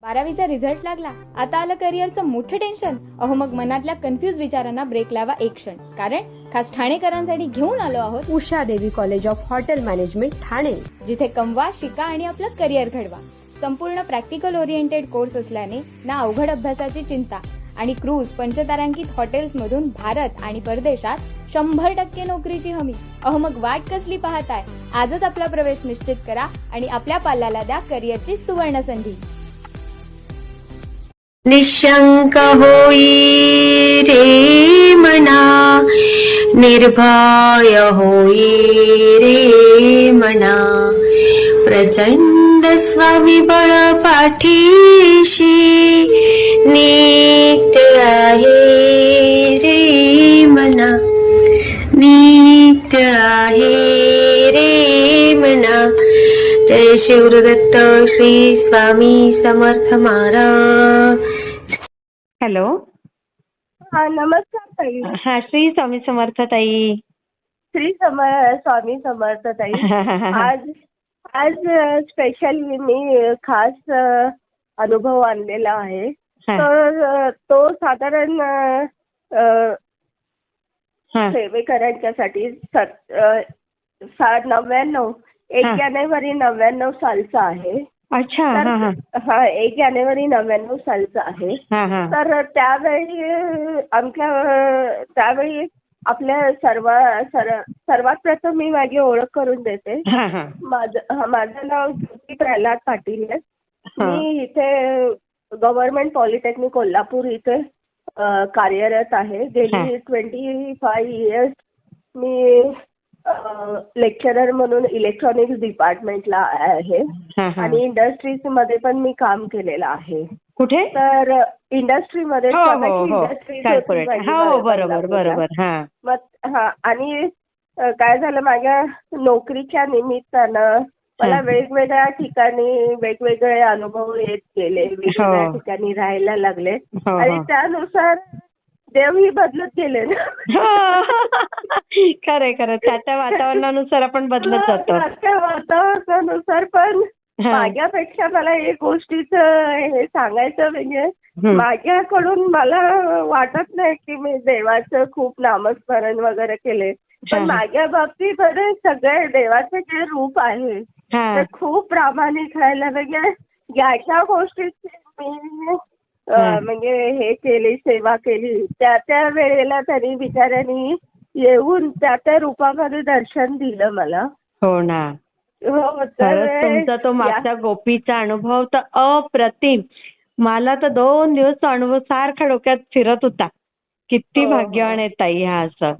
12वीचा result लागला, आता आलं करिअरचं मोठं टेन्शन. अहो मग मनातल्या कन्फ्युज विचारांना ब्रेक लावा एक क्षण. कारण खास ठाणेकरांसाठी घेऊन आलो आहोत उषा देवी college of hotel management Thane, जिथे कमवा, शिका आणि आपलं करिअर घडवा. संपूर्ण प्रॅक्टिकल ओरिएंटेड कोर्स असल्याने ना अवघड अभ्यासाची चिंता आणि क्रूज पंचतारांकित हॉटेल्समधून भारत आणि परदेशात 100% नोकरीची हमी. अहो मग वाट कसली पाहताय? आजच आपला प्रवेश निश्चित करा आणि आपल्या पाल्याला द्या करिअरची सुवर्ण संधी. निशंक होई रे मना, निर्भय होई रे मना, प्रचंड स्वामीबळ पाठीशी नित्य आहे रे मना, नित्य आहे रे मना. जय शिवदत्त श्री स्वामी समर्थ महाराज. हॅलो. नमस्कार ताई. हा, श्री स्वामी समर्थ ताई. स्वामी समर्थ ताई. आज आज स्पेशली मी खास अनुभव आणलेला आहे. तर तो साधारण सेवेकरांच्यासाठी 1 जानेवारी 99 सालचा आहे. अच्छा. हा, 1 जानेवारी 99 सालचा आहे. तर त्यावेळी आपल्या सर्वात प्रथम मी माझी ओळख करून देते. माझं नाव ज्योती प्रल्हाद पाटील आहे. मी इथे गव्हर्नमेंट पॉलिटेक्निक कोल्हापूर इथे कार्यरत आहे. गेली 25 इयर्स मी लेक्चरर म्हणून इलेक्ट्रॉनिक्स डिपार्टमेंटला आहे आणि इंडस्ट्रीज मध्ये पण मी काम केलेलं आहे. कुठे? तर इंडस्ट्रीमध्ये बरोबर. आणि काय झालं, माझ्या नोकरीच्या निमित्तानं मला वेगवेगळ्या ठिकाणी वेगवेगळे अनुभव येत गेले, वेगवेगळ्या ठिकाणी राहायला लागले आणि त्यानुसार देवही बदलत गेले ना. खरंय. त्याच्या वातावरणानुसार आपण बदलत जातो. त्या वातावरणानुसार पण माझ्यापेक्षा मला एक गोष्टीचं हे सांगायचं म्हणजे माझ्याकडून मला वाटत नाही की मी देवाचं खूप नामस्मरण वगैरे केले, पण माझ्या बाबतीमध्ये सगळे देवाचे जे रूप आहे ते खूप प्रामाणिक राहायला म्हणजे ज्या गोष्टीची मी म्हणजे हे केली, सेवा केली, त्या वेळेला त्यांनी बिचाऱ्यांनी येऊन त्या रूपामध्ये दर्शन दिलं मला. हो ना. हो. तुमचा तो मागच्या गोपीचा अनुभव तर अप्रतिम. मला तर 2 दिवस तो अनुभव सारखा डोक्यात फिरत होता. किती भाग्यवान आहे ताई हा असं.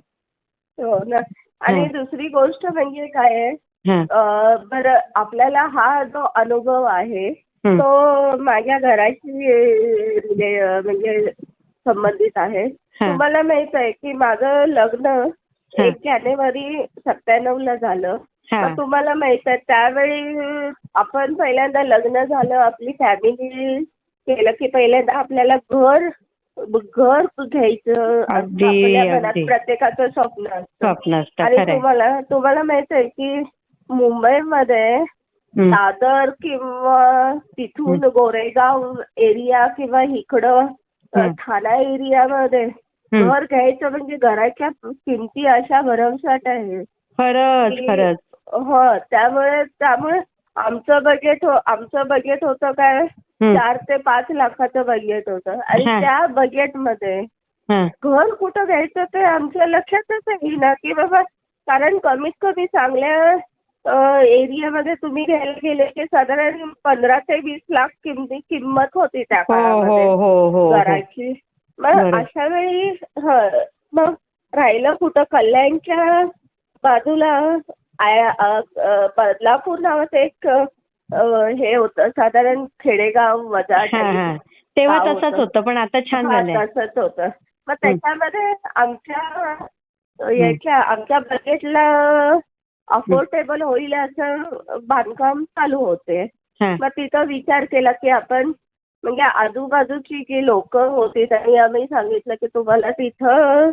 हो ना. आणि दुसरी गोष्ट म्हणजे काय आहे, बरं आपल्याला हा जो अनुभव आहे तो माझ्या घराशी म्हणजे संबंधित आहे. तुम्हाला माहित आहे की माझं लग्न 1 जानेवारी 97 झालं. तुम्हाला माहित आहे त्यावेळी आपण पहिल्यांदा लग्न झालं, आपली फॅमिली केलं की पहिल्यांदा आपल्याला घर घ्यायचं आपल्या मनात प्रत्येकाचं स्वप्न असतं. आणि तुम्हाला माहित आहे की मुंबईमध्ये दादर किंवा तिथून गोरेगाव एरिया किंवा इकडं ठाणा एरियामध्ये घर घ्यायचं म्हणजे घराच्या किमती अशा भरमसाठ आहे. खरंच. हो. त्यामुळे आमचं बजेट होतं काय 4 ते 5 लाखाचं बजेट होतं आणि त्या बजेटमध्ये घर कुठं घ्यायचं ते आमच्या लक्षातच येईना की बाबा, कारण कमीत कमी चांगल्या एरियामध्ये तुम्ही घ्यायला गेले की साधारण 15 ते 20 लाख किंमत होती त्या काळामध्ये घराची. मग अशा वेळी मग राहिलं कुठं, कल्याणच्या बाजूला बदलापूर नावाचं एक हे होतं, साधारण खेडेगाव वजा तेव्हा तसंच होतं, पण आता छान झालं. तसंच होतं. मग त्याच्यामध्ये आमच्या बजेटला अफोर्डेबल होईल असं बांधकाम चालू होते. मग तिथं विचार केला की आपण म्हणजे आजूबाजूची जी लोक होती त्यांनी आम्ही सांगितलं की तुम्हाला तिथं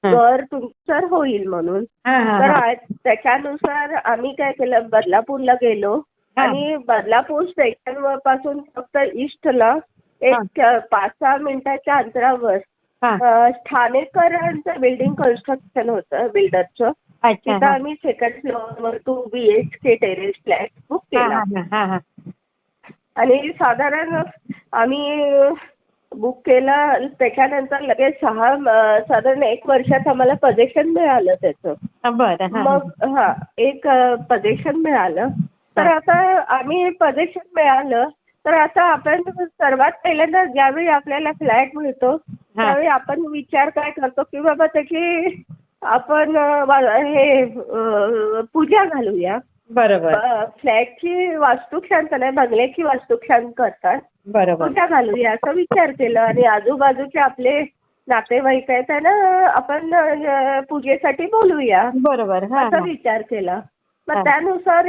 घर तुमचं होईल म्हणून. तर त्याच्यानुसार आम्ही काय केलं, बदलापूरला गेलो आणि बदलापूर स्टेशन पासून फक्त ईस्टला एक 5-6 मिनिटाच्या अंतरावर ठाणेकरांचं बिल्डिंग कन्स्ट्रक्शन होतं बिल्डरचं. तिथं आम्ही सेकंड फ्लोअरवर 2 BHK टेरेस फ्लॅट बुक केला. आणि साधारण आम्ही बुक केलं त्याच्यानंतर लगेच साधारण 1 वर्षात आम्हाला पोझिशन मिळालं त्याचं. मग एक पोझिशन मिळालं. तर आता आम्ही पोझिशन मिळालं तर आता आपण सर्वात पहिल्यांदा ज्यावेळी आपल्याला फ्लॅट मिळतो त्यावेळी आपण विचार काय करतो की बाबा त्याची आपण हे पूजा घालूया. बरोबर. फ्लॅटची वास्तुशांत नाही बंगल्याची वास्तुशांत करतात. पूजा घालूया असा विचार केला आणि आजूबाजूचे आपले नातेवाईक आहेत ना आपण पूजेसाठी बोलूया. बरोबर. असा विचार केला. मग त्यानुसार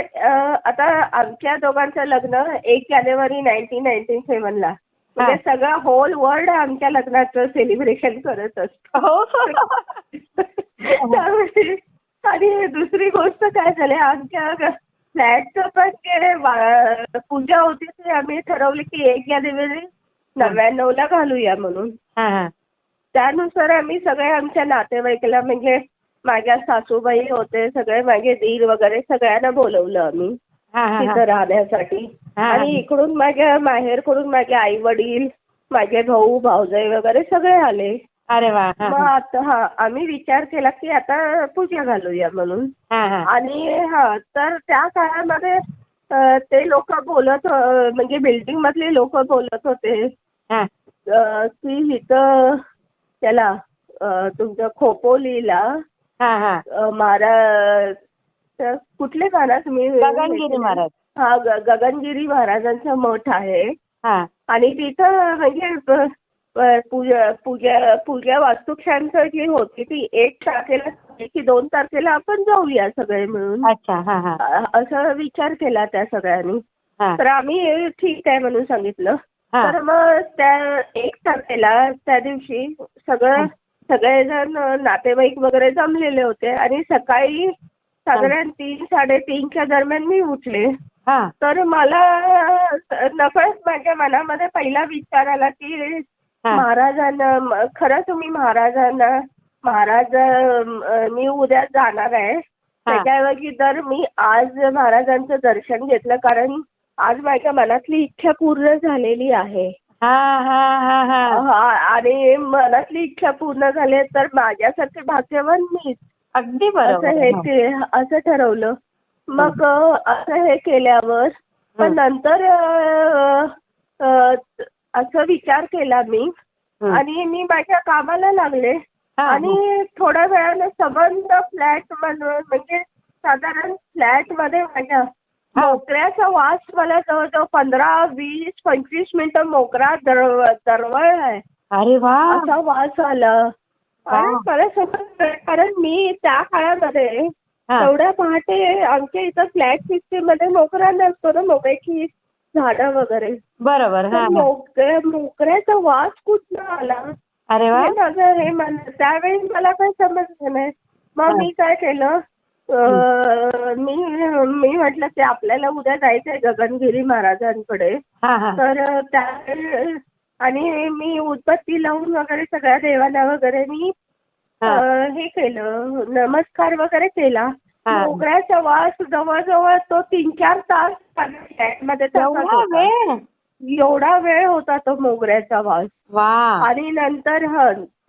आता आमच्या दोघांचं लग्न 1 जानेवारी 1997ला. म्हणजे सगळा होल वर्ल्ड आमच्या लग्नाचं सेलिब्रेशन करत असतो. त्यामुळे आणि दुसरी गोष्ट काय झाली आमच्या फ्लॅटचं पण जे पूजा होती ते आम्ही ठरवली की 1 जानेवारी 99ला घालूया म्हणून. त्यानुसार आम्ही सगळे आमच्या नातेवाईकाला म्हणजे माझ्या सासूबाई होते सगळे माझे दीर वगैरे सगळ्यांना बोलवलं आम्ही तिथं राहण्यासाठी. आणि इकडून माझ्या माहेरकडून माझे आई वडील माझे भाऊ भाऊजाई वगैरे सगळे आले. अरे वा. मग आता आम्ही विचार केला की आता पूजा घालूया म्हणून. आणि तर त्या काळामध्ये ते लोक बोलत म्हणजे बिल्डिंग मधले लोक बोलत होते की इथं त्याला तुमच्या खोपोलीला महाराज कुठले गाणं तुम्ही गगनगिरी महाराज. गगनगिरी महाराजांचा मठ आहे. आणि तिथं म्हणजे पूजा वास्तुशांत जी होती ती 1 तारखेला की 2 तारखेला आपण जाऊया सगळे मिळून. असा विचार केला त्या सगळ्यांनी. तर आम्ही ठीक आहे म्हणून सांगितलं. तर मग त्या 1 तारखेला त्या दिवशी सगळेजण नातेवाईक वगैरे जमलेले होते आणि सकाळी साधारण 3-3:30च्या दरम्यान मी उठले. तर मला नकळत माझ्या मनामध्ये पहिला विचार आला की महाराजांना खरं तुम्ही महाराज मी उद्या जाणार आहे त्याच्याऐवजी जर मी आज महाराजांचं दर्शन घेतलं कारण आज माझ्या मनातली इच्छा पूर्ण झालेली आहे. आणि मनातली इच्छा पूर्ण झाली तर माझ्यासारखे भाग्यवान मीच. अगदी बरोबर. असं ठरवलं. मग असं हे केल्यावर पण नंतर असं विचार केला मी आणि मी माझ्या कामाला लागले. आणि थोड्या वेळाने संबंध फ्लॅट म्हणजे साधारण फ्लॅट मध्ये माझ्या मोकळ्याचा वास मला जवळजवळ 15-20-25 मिनिटं मोकळा दरवळलाय. अरे वा. असा वास आला. आणि मला समजलं कारण मी त्या काळामध्ये तेवढ्या पहाटे आमच्या इथं फ्लॅट सिस्टीम मध्ये मोकळा नसतो ना मोकळ्याची झाडं वगैरे. बरोबर. मोकळ्याचा वास कुठनं आला. अरे वा. त्यावेळी मला काही समजलं नाही. मग मी काय केलं मी म्हटलं ते आपल्याला उद्या जायचंय गगनगिरी महाराजांकडे. तर त्या आणि मी उदबत्ती लावून वगैरे सगळ्या देवाला वगैरे मी हे केलं नमस्कार वगैरे केला. मोगऱ्याचा वास जवळजवळ तो 3-4 तास फ्लॅटमध्ये एवढा वेळ होता तो मोगऱ्याचा वास. आणि नंतर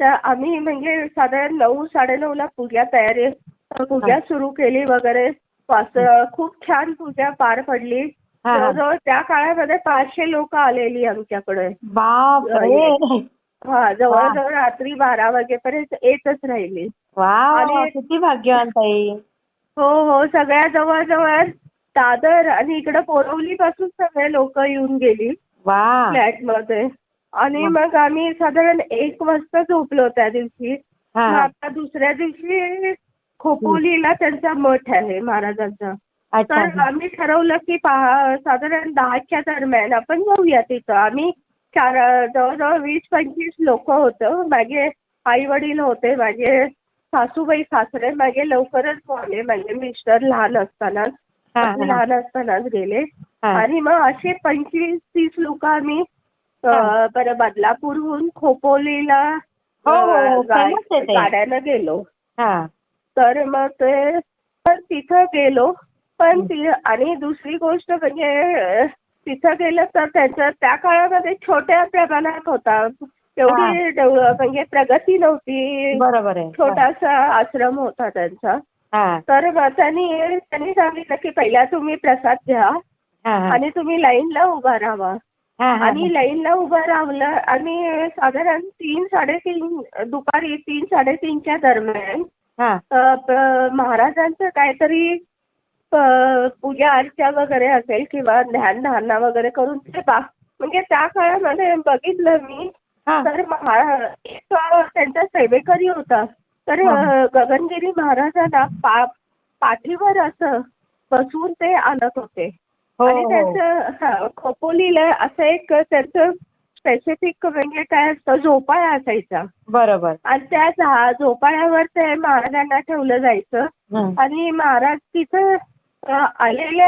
आम्ही म्हणजे साधारण 9-9:30ला पूजा सुरू केली वगैरे. खूप छान पूजा पार पडली. जवळजवळ त्या काळामध्ये 500 लोक आलेली आमच्याकडे. जवळजवळ रात्री 12 वाजेपर्यंत येतच राहिली. आणि किती भाग्यवान ताई. हो सगळ्या जवळजवळ दादर आणि इकडं बोरवली पासून सगळे लोक येऊन गेली फ्लॅट मध्ये. आणि मग आम्ही साधारण 1 वाजता झोपलो त्या दिवशी. आता दुसऱ्या दिवशी खोपोलीला त्यांचा मठ आहे महाराजांचा. तर आम्ही ठरवलं की साधारण 10च्या दरम्यान आपण जाऊया तिथं. आम्ही जवळजवळ 20-25 लोक होतं. माझे आई वडील होते माझे सासूबाई सासरे माझे लवकरच आले माझे मिस्टर लहान असताना. हा, अगदी हा. लहान असतानाच गेले. हा. आणि मग असे 25-30 लोक आम्ही बरं बदलापूरहून खोपोलीला हो, हो, famous आहे ते. गाड्यानं गेलो. हा. तर मग ते तर तिथं गेलो. पण आणि दुसरी गोष्ट म्हणजे तिथं गेलं तर त्यांचं त्या काळामध्ये छोट्या प्रमाणात होता. एवढी म्हणजे प्रगती नव्हती. बरोबर आहे. छोटासा आश्रम होता त्यांचा. हा. तर मग त्यांनी सांगितलं की पहिला तुम्ही प्रसाद घ्या हा, हा. आणि तुम्ही लाईनला उभा राहा. हा, हा. आणि लाईनला उभं राहिलं आणि साधारण 3-3:30 दुपारी 3-3:30च्या दरम्यान हा. महाराजांचं काहीतरी पूजा अर्चा वगैरे असेल किंवा ध्यानधारणा वगैरे करून ते म्हणजे त्या काळामध्ये बघितलं मी. हा. तर एक त्यांचा सेवेकरी होता. तर गगनगिरी महाराजांना पाठीवर असं बसवून ते आणत होते. हो, आणि हो. त्यांचं खोपोलीला असं एक त्यांचं स्पेसिफिक म्हणजे काय असतं झोपाळा असायचा. बरोबर. आणि त्या झोपाळ्यावर ते महाराजांना ठेवलं जायचं. हं. आणि महाराज तिथं आलेले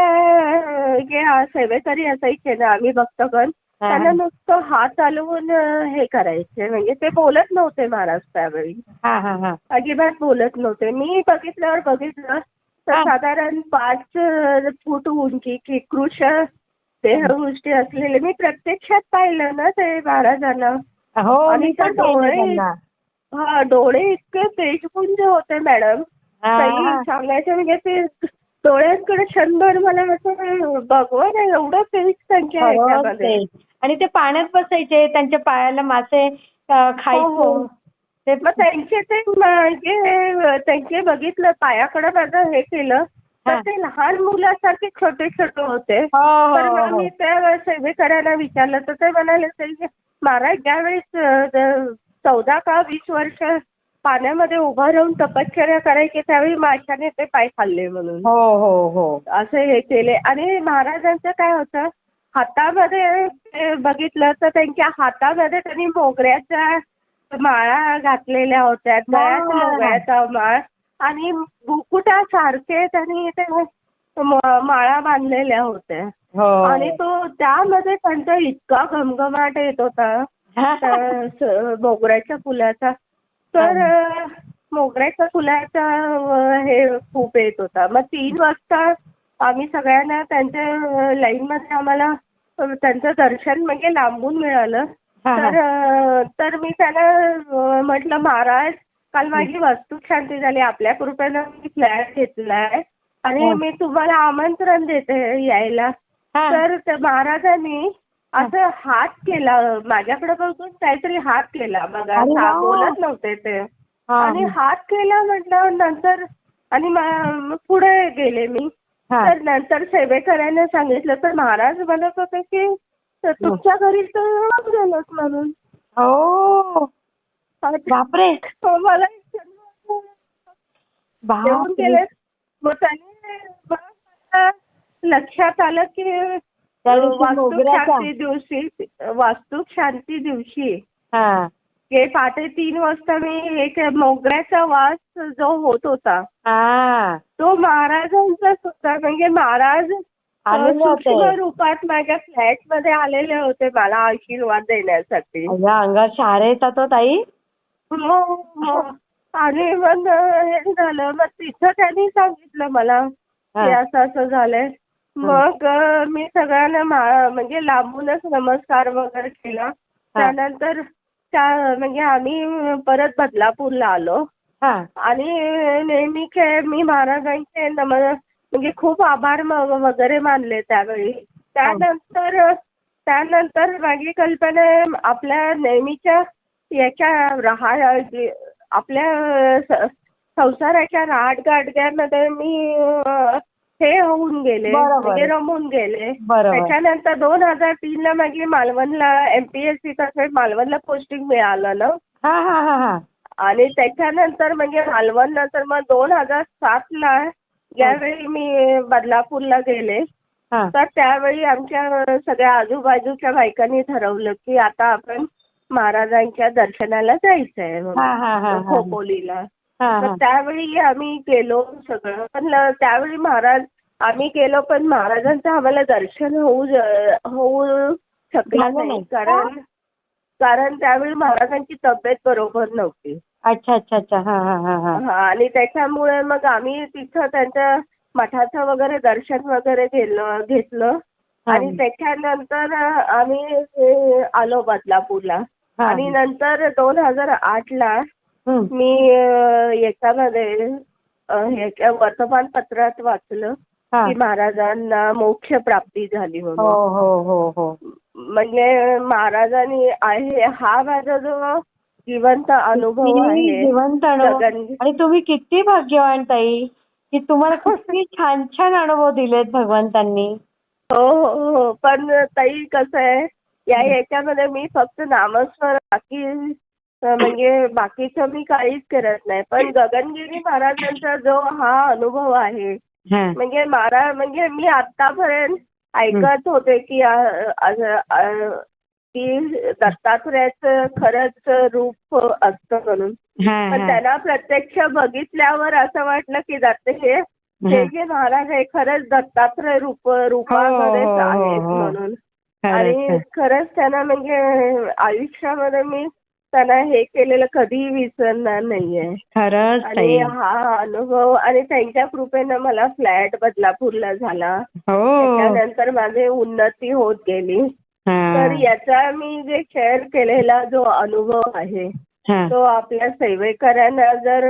जे सेवेकरी असायचे ना आम्ही भक्तगण त्यांना नुसतं हात चालवून हे करायचे. म्हणजे ते बोलत नव्हते महाराज त्यावेळी. हा, हा, हा. अजिबात बोलत नव्हते. मी बघितलं तर साधारण 5 फूट उंची की कृश देहदृष्टी असलेले मी प्रत्यक्षात पाहिलं ना ते महाराजांना. हो, आणि मी ते पण पाहिलं त्यांना. डोळे इतके तेजपुंज होते मॅडम. काही सांगायचं म्हणजे ते डोळ्यांकडे क्षणभर मला असं भगवान एवढं तेज संख्या आहे त्यामध्ये. आणि ते पाण्यात बसायचे त्यांच्या पायाला मासे खायचे. मग त्यांचे ते म्हणजे त्यांचे बघितलं पायाकडे माझं हे केलं तर ते लहान मुलासारखे छोटे छोटे होते. तर मग मी त्या सेवेकऱ्यांना विचारलं तर ते म्हणाले महाराज ज्यावेळेस 14 का 20 वर्ष पाण्यामध्ये उभं राहून तपश्चर्या करायचे त्यावेळी माशाने ते पाय खाल्ले म्हणून. हो, हो, हो. असे हे केले. आणि महाराजांचं काय होतं हातामध्ये बघितलं तर त्यांच्या हातामध्ये त्यांनी मोगऱ्याच्या माळा घातलेल्या होत्या. गळ्यात मोगऱ्याचा माळ आणि मुकुटासारखे त्यांनी ते माळा बांधलेल्या होत्या. आणि तो त्यामध्ये त्यांचा इतका घमघमाट येत होता मोगऱ्याच्या फुलाचा. तर मोगऱ्याच्या फुलाचा हे खूप येत होता. मग 3 वाजता आम्ही सगळ्यांना त्यांच्या लाईनमध्ये आम्हाला त्यांचं दर्शन म्हणजे लांबून मिळालं. तर मी त्याला म्हटलं महाराज काल माझी वस्तुशांती झाली. आपल्या कृपेनं मी फ्लॅट घेतलाय आणि मी तुम्हाला आमंत्रण देते यायला. तर महाराजांनी असं हात केला माझ्याकडे बघून काहीतरी हात केला. बघा बोलत नव्हते ते. आणि हात केला म्हटलं नंतर आणि पुढे गेले मी. तर नंतर सेवेकऱ्याने सांगितलं तर महाराज म्हणत होते की तुमच्या घरी तर गेलोच म्हणून. हो बापरे. मला येऊन गेले. मग त्याने लक्षात आलं की वास्तू शांती दिवशी हे पहाटे 3 वाजता मी एक मोगऱ्याचा वास जो होत होता तो महाराजांचाच होता. म्हणजे महाराज सूक्ष्म रूपात माझ्या फ्लॅट मध्ये आलेले होते मला आशीर्वाद देण्यासाठी. अंगात शहारे येतात हो ताई. आणि मग हे झालं. मग तिथं त्यांनी सांगितलं मला की असं असं झालंय. मग मी सगळ्यांना म्हणजे लांबूनच नमस्कार वगैरे केला. त्यानंतर म्हणजे आम्ही परत बदलापूरला आलो. आणि नेहमी मी महाराजांचे म्हणजे खूप आभार वगैरे मानले त्यावेळी. त्यानंतर माझी कल्पना आपल्या नेहमीच्या याच्या आपल्या संसाराच्या राहटगाडग्यामध्ये मी हे होऊन गेले म्हणजे रमून गेले. त्याच्यानंतर 2003ला माझी मालवणला MPSC तर्फे मालवणला पोस्टिंग मिळालं ना. आणि त्याच्यानंतर म्हणजे मालवण नंतर मग 2007ला ज्यावेळी मी बदलापूरला गेले तर त्यावेळी आमच्या सगळ्या आजूबाजूच्या बायकांनी ठरवलं की आता आपण महाराजांच्या दर्शनाला जायचंय खोपोलीला. तर त्यावेळी आम्ही गेलो सगळं. पण त्यावेळी महाराज आम्ही गेलो पण महाराजांचं आम्हाला दर्शन होऊ शकलं नाही कारण त्यावेळी महाराजांची तब्येत बरोबर नव्हती. अच्छा अच्छा अच्छा. हा हा हा हा. हा आणि त्याच्यामुळे मग आम्ही तिथं त्यांच्या मठाचं वगैरे दर्शन वगैरे घेतलं आणि त्याच्यानंतर आम्ही आलो बदलापूरला. आणि नंतर 2008ला मी याच्यामध्ये वर्तमानपत्रात वाचलं की महाराजांना मोक्ष प्राप्ती झाली म्हणून. हो हो हो हो. म्हणजे महाराजांनी आहे हा माझा जो जिवंत अनुभव आहे. जिवंत अनुभव. आणि तुम्ही किती भाग्यवान ताई की तुम्हाला किती छान छान अनुभव दिलेत भगवंतांनी. हो हो हो. पण ताई कसं आहे याच्यामध्ये मी फक्त नामस्मरण म्हणजे बाकीचं मी काहीच करत नाही. पण गगनगिरी महाराजांचा जो हा अनुभव आहे म्हणजे मी आतापर्यंत ऐकत होते की दत्तात्रयाचं खरंच रूप असतं म्हणून. पण त्यांना प्रत्यक्ष बघितल्यावर असं वाटलं की हे जे महाराज आहे खरंच दत्तात्रय रूपामध्येच आहेत म्हणून. आणि खरंच त्यांना म्हणजे आयुष्यामध्ये मी त्यांना हे केलेलं कधीही विसरणार नाहीये. खरंच. आणि हा अनुभव आणि त्यांच्या कृपेनं मला फ्लॅट बदलापूरला झाला. त्याच्यानंतर माझी उन्नती होत गेली. तर याचा मी जे शेअर केलेला जो अनुभव आहे तो आपल्या सेवेकरांना जर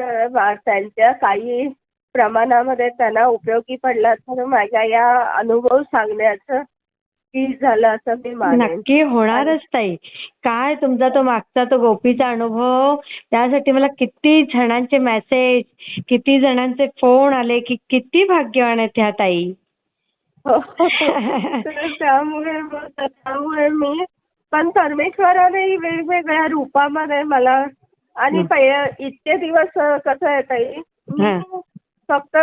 त्यांच्या काही प्रमाणामध्ये त्यांना उपयोगी पडला तर माझ्या या अनुभव सांगण्याचं झालं असं मी मानेन. नक्की होणारच ताई. काय तुमचा तो मागचा तो गोपीचा अनुभव त्यासाठी मला किती जणांचे मेसेज किती जणांचे फोन आले की किती भाग्यवान आहेत ह्या ताई. त्यामुळे मी पण परमेश्वराने वेगवेगळ्या रूपामध्ये मला आणि इतके दिवस कसं आहे ताई फक्त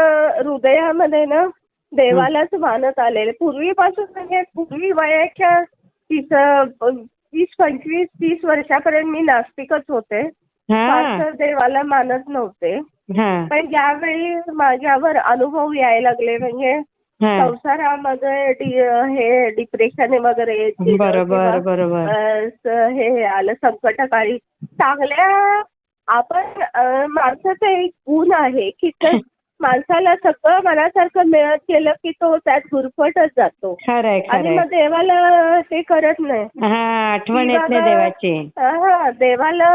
हृदयामध्ये ना देवालाच मानत आलेले पूर्वीपासून म्हणजे पूर्वी वयाच्या 20-25-30 वर्षापर्यंत मी नास्तिकच होते. देवाला मानत नव्हते. पण ज्यावेळी माझ्यावर अनुभव यायला लागले म्हणजे संसारामध्ये हे डिप्रेशन वगैरे हे आलं संकटकाळी चांगल्या आपण माणसाचं एक गुण आहे की माणसाला सगळं मनासारखं मिळत गेलं की तो त्यात गुरफटच जातो. आणि मग देवाला हे करत नाही. आठवण येत नाही देवाची. देवाला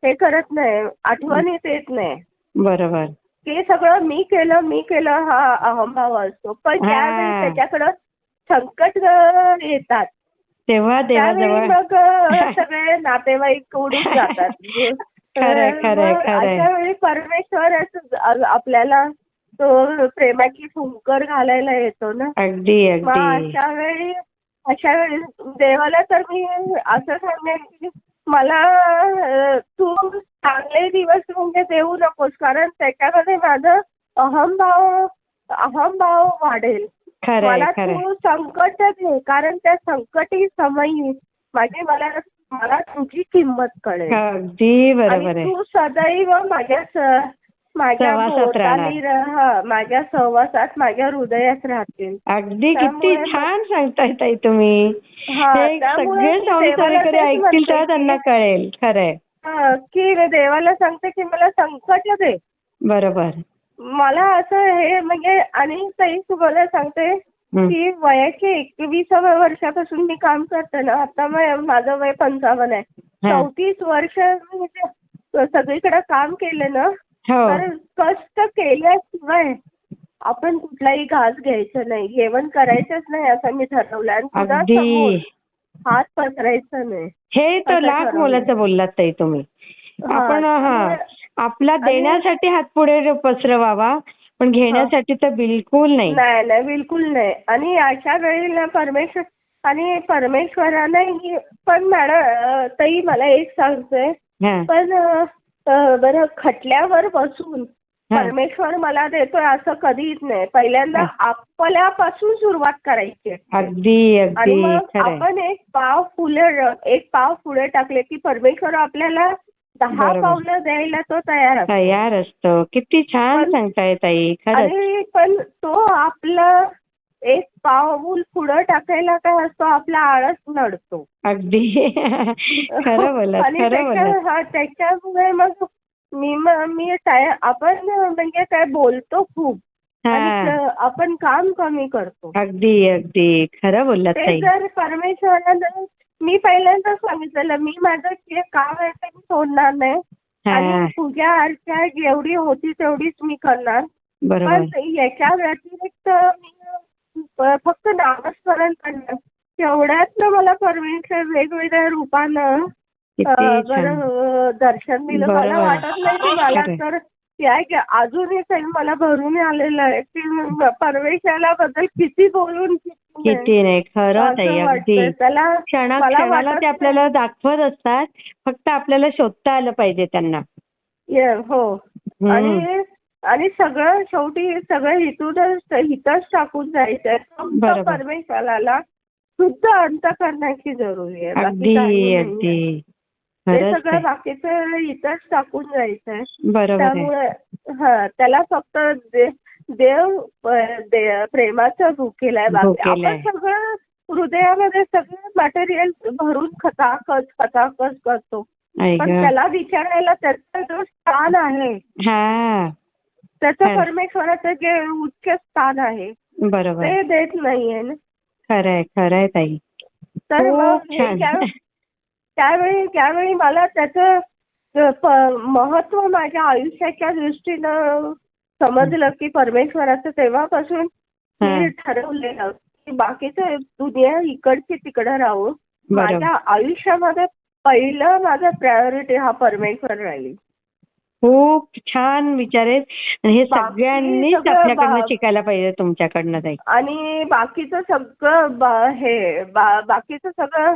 हे करत नाही आठवणीत येत नाही. बरोबर. ते सगळं मी केलं हा अहंभाव असतो. पण त्यावेळी त्याच्याकडं संकट येतात तेव्हा देवाजवळ मग सगळे नातेवाईक उडून जातात. अशा वेळी परमेश्वरच आपल्याला तो प्रेमाची फुंकर घालायला येतो ना. अगदी अगदी. अशा वेळी देवाला तर मी असं सांगेन की मला तू चांगले दिवस म्हणजे देऊ नकोस कारण त्याच्यामध्ये माझं अहंभाव वाढेल. मला तू संकट दे कारण त्या संकटी समयी मला तुझी किंमत कळेल. अगदी बरोबर आहे. तू सदैव माझ्या माझ्या सहवासात माझ्या हृदयात राहतील. अगदी किती छान सांगताय ताई तुम्ही. सगळे संसारिक ऐकतील तेव्हा त्यांना कळेल. खरंय की देवाला सांगते की मला संकट दे. बरोबर. मला असं हे म्हणजे आणि ताई तुम्हाला सांगते की वयाच्या 21व्या वर्षापासून मी काम करते ना. आता माझं वय 55 आहे. 34 वर्ष म्हणजे सगळीकडे काम केले ना तर कष्ट केल्याशिवाय आपण कुठलाही घास घ्यायचं नाही. जेवण करायचंच नाही असं मी ठरवलं. आणि तुझ्यासमोर हात पसरायचा नाही. हे तर लाख मोलाचं बोललात ताई तुम्ही. आपण आपला देण्यासाठी हात पुढे पसरवावा पण घेण्यासाठी तर बिलकुल नाही. नाही बिलकुल नाही. आणि अशा वेळेला परमेश्वराने पण मॅडम ताई मला एक सांगतोय पण बरं खटल्यावर बसून परमेश्वर मला देतोय असं कधीच नाही. पहिल्यांदा आपल्यापासून सुरुवात करायची. अगदी आणि मग आपण एक पाव पुढे टाकले की परमेश्वर आपल्याला 10 बरोबर. पावलं द्यायला तो तयार असतो. तयार असतो. किती छान पण- सांगताय ताई, खरंच. आणि पण तो आपलं एक पाऊल पुढं टाकायला काय असतो, आपला आळस नडतो. अगदी खरं बोलत, आणि खरं बोलत. त्याच्यामुळे मग आपण म्हणजे काय बोलतो खूप आणि हा, आपण काम कमी करतो. अगदी अगदी खरं बोलत ते ताई. जर परमेश्वरानं, मी पहिल्यांदा सांगितलेलं, मी माझं जे काम आहे ते मी सोडणार नाही हा, आणि पूजा अर्चा जेवढी होती तेवढीच मी करणार. बरोबर. पण याच्या व्यतिरिक्त मी फक्त नामस्मरण करणार. तेवढ्यातनं मला परमेश्वर वेगवेगळ्या रूपानं किती छान. दर्शन दिलं. मला बरोबर. वाटत नाही की मला खरंय. तर अजूनही काही मला भरून आलेलं आहे की परमेश्वरा बद्दल किती बोलून किती नाही, खरं ताई, असं अगदी. वाटतंय. त्याला मला क्षणाला वाटत ते आपल्याला दाखवत असतात, फक्त आपल्याला शोधता आलं पाहिजे त्यांना. हो. हम्म. आणि सगळं शेवटी सगळं हितच टाकून जायचंय. फक्त बरोबर. परमेश्वराला शुद्ध अंत करण्याची जरुरी आहे. बाकी अगदी काही नाहीये. अगदी ते खरंच सगळं आहे. बाकीचं इथंच टाकून जायचंय. बरोबर आहे. त्यामुळे त्याला फक्त देव प्रेमाचा भूक केलाय. भूक बाकी केलाय. आपण सगळं हृदयामध्ये सगळं मटेरियल भरून खचाखच करतो. आई पण गं. त्याला विचारायला त्याचं जो स्थान आहे, हा, त्याचं खरं. परमेश्वराचं जे उच्च स्थान आहे बरोबर. ते देत नाहीये ना. खरंय, खरंय ताई. तर मग खूप छान. त्यावेळी मला त्याचं महत्व माझ्या आयुष्याच्या दृष्टीनं समजलं की परमेश्वराचं. तेव्हापासून मी ठरवलेलं की बाकीचं दुनिया इकडची तिकडं राहून बरोबर. माझ्या आयुष्यामध्ये पहिलं माझं प्रायोरिटी हा परमेश्वर राहील. खूप छान विचार आहेत आणि हे बाकी सगळ्यांनीच सगळं आपल्याकडनं शिकायला पाहिजे तुमच्याकडनं ताई. आणि बाकीचं सगळं बाकीचं सगळं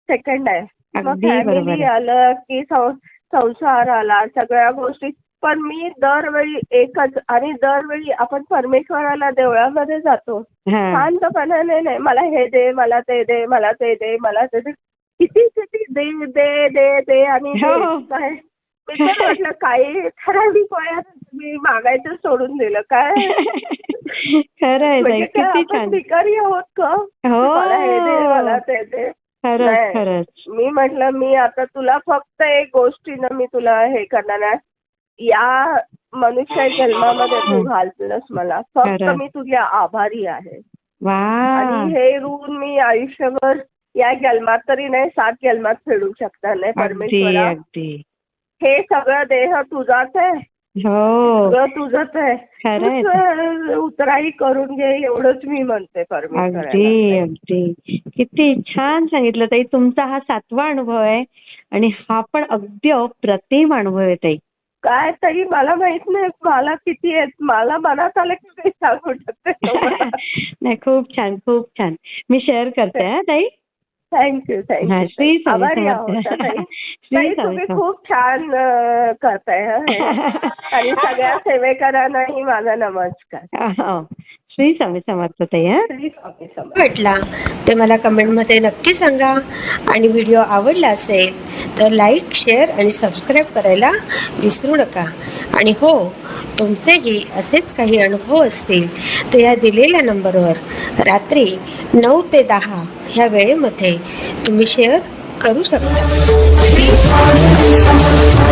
सेकंड आहे. मग अगदी बरोबर फॅमिली आहे. आलं की संसार आला, सगळ्या गोष्टी. पण मी दरवेळी एकच, आणि दरवेळी आपण परमेश्वराला देवळामध्ये जातो हा, शांतपणाने, नाही मला हे दे, मला ते दे, मला ते दे, मला ते दे, किती किती दे दे दे दे. आणि हो. काय मी तर म्हटलं काही ठराविक वयात मी मागायचं सोडून दिलं. काय खरं आहे ताई, म्हणजे काय किती आपण छान. भिकारी आहोत का? हो. मला हे दे, मला ते दे. खरंच, नाही. खरंच. मी म्हटलं मी आता तुला फक्त एक गोष्टीनं मी तुला हे करणार आहे. या मनुष्य जन्मामध्ये तू घालतलंस मला, फक्त खरं. मी तुझ्या आभारी आहे. वा, आणि हे ऋण मी आयुष्यभर, या जन्मात तरी नाही 7 जन्मात फेडू शकणार नाही. अगदी परमेश्वरा, अगदी. हे सगळं देह तुझाच आहे, हो, सगळं तुझंच आहे. खरं आहे. तूच उतराई करून घे, एवढंच मी म्हणते परमेश्वराला. अगदी अगदी. किती छान सांगितलं ताई. तुमचा हा 7वा अनुभव आहे आणि हा पण अगदी अप्रतिम अनुभव आहे ताई. काय तरी मला माहित नाही मला किती आहेत. मला मनात आलं की काही सांगू शकते. नाही, खूप छान, खूप छान. मी शेअर करते हा ताई. थँक्यू हा, श्री स्वामी आभारी आहोत समर्थ. हा, ताई. श्री ताई, स्वामी तुम्ही समर्थ. खूप छान करताय हं हे. आणि सगळ्या सेवेकरांनाही माझा नमस्कार. हो. श्री स्वामी समर्थ ताई. हा, श्री स्वामी समर्थ. वाटला ते मला कमेंटमध्ये नक्की सांगा. आणि व्हिडिओ आवडला असेल तर लाईक, शेअर आणि सबस्क्राईब करायला विसरू नका. आणि हो, तुमचेही असेच काही अनुभव असतील तर या दिलेल्या नंबरवर रात्री 9 ते 10 ह्या वेळेमध्ये तुम्ही शेअर करू शकता. श्री स्वामी समर्थ.